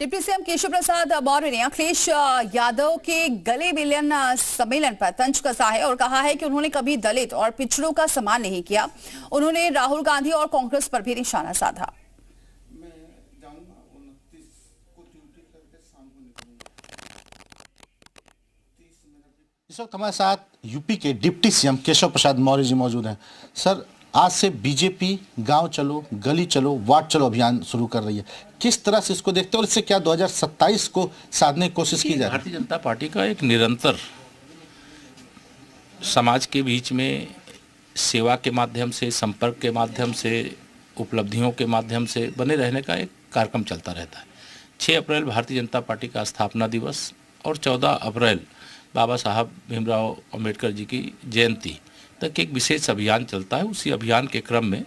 Deputy CM Keshav Prasad Maurya ने अखिलेश यादव के गले मिलन सम्मेलन पर तंज कसा है और कहा है कि उन्होंने कभी दलित और पिछड़ों का सम्मान नहीं किया। उन्होंने राहुल गांधी और कांग्रेस पर भी निशाना साधा। इस वक्त हमारे साथ यूपी के डिप्टी सीएम केशव प्रसाद मौर्य जी मौजूद हैं। सर, आज से बीजेपी गांव चलो, गली चलो, वार्ड चलो अभियान शुरू कर रही है। किस तरह से इसको देखते हो और इससे क्या 2027 को साधने की कोशिश की जाए? भारतीय जनता पार्टी का एक निरंतर समाज के बीच में सेवा के माध्यम से, संपर्क के माध्यम से, उपलब्धियों के माध्यम से बने रहने का एक कार्यक्रम चलता रहता है। 6 अप्रैल भारतीय जनता पार्टी का स्थापना दिवस और 14 अप्रैल बाबा साहब भीमराव अंबेडकर जी की जयंती तक एक विशेष अभियान चलता है। उसी अभियान के क्रम में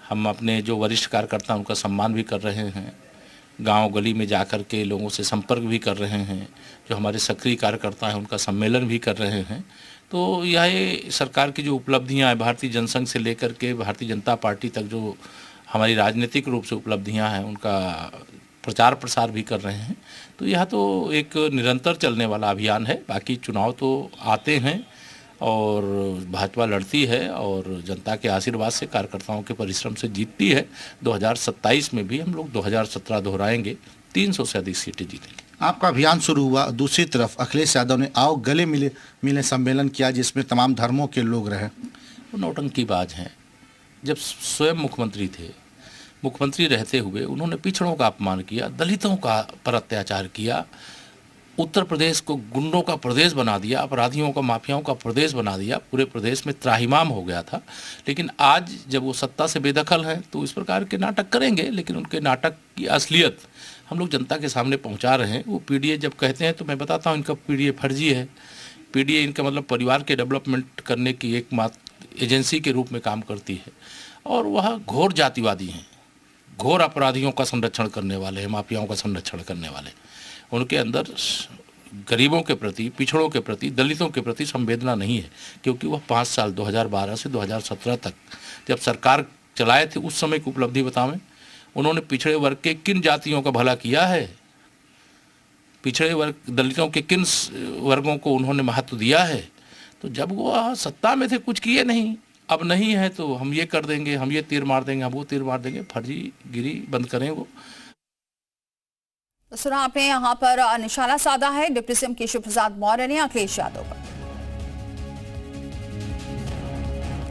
हम अपने जो वरिष्ठ कार्यकर्ता उनका सम्मान भी कर रहे हैं, गांव गली में जाकर के लोगों से संपर्क भी कर रहे हैं, जो हमारे सक्रिय कार्यकर्ता हैं उनका सम्मेलन भी कर रहे हैं। तो यह सरकार की जो उपलब्धियां हैं, भारतीय जनसंघ से लेकर के भारतीय जनता पार्टी तक जो हमारी राजनीतिक रूप से उपलब्धियां हैं उनका प्रचार प्रसार भी कर रहे हैं। तो यह तो एक निरंतर चलने वाला अभियान है। बाकी चुनाव तो आते हैं और भाजपा लड़ती है और जनता के आशीर्वाद से, कार्यकर्ताओं के परिश्रम से जीतती है। 2027 में भी हम लोग 2017 दोहराएंगे, 300 से अधिक सीटें जीतेंगे। आपका अभियान शुरू हुआ, दूसरी तरफ अखिलेश यादव ने आओ गले मिले सम्मेलन किया जिसमें तमाम धर्मों के लोग रहे। वो नौटंकीबाज हैं। जब स्वयं मुख्यमंत्री रहते हुए उन्होंने पिछड़ों का अपमान किया, दलितों का पर अत्याचार किया, उत्तर प्रदेश को गुंडों का प्रदेश बना दिया, अपराधियों का, माफियाओं का प्रदेश बना दिया, पूरे प्रदेश में त्राहिमाम हो गया था। लेकिन आज जब वो सत्ता से बेदखल हैं तो इस प्रकार के नाटक करेंगे, लेकिन उनके नाटक की असलियत हम लोग जनता के सामने पहुंचा रहे हैं। वो पीडीए जब कहते हैं तो मैं बताता हूं इनका पीडीए फर्जी है। पीडीए इनका मतलब परिवार के डेवलपमेंट करने की एकमात्र एजेंसी के रूप में काम करती है और वह घोर जातिवादी हैं, घोर अपराधियों का संरक्षण करने वाले हैं, माफियाओं का संरक्षण करने वाले। उनके अंदर गरीबों के प्रति, पिछड़ों के प्रति, दलितों के प्रति संवेदना नहीं है, क्योंकि वह 5 साल 2012 से 2017 तक जब सरकार चलाए थे उस समय की उपलब्धि बतावें। उन्होंने पिछड़े वर्ग के किन जातियों का भला किया है, पिछड़े वर्ग दलितों के किन वर्गों को उन्होंने महत्व दिया है। तो जब वह सत्ता में थे कुछ किए नहीं, अब नहीं है तो हम ये कर देंगे, हम ये तीर मार देंगे, हम वो तीर मार देंगे। फर्जीगिरी बंद करें। वो सुना आपने यहाँ पर निशाना साधा है डिप्टी सीएम केशव प्रसाद मौर्य ने अखिलेश यादव पर।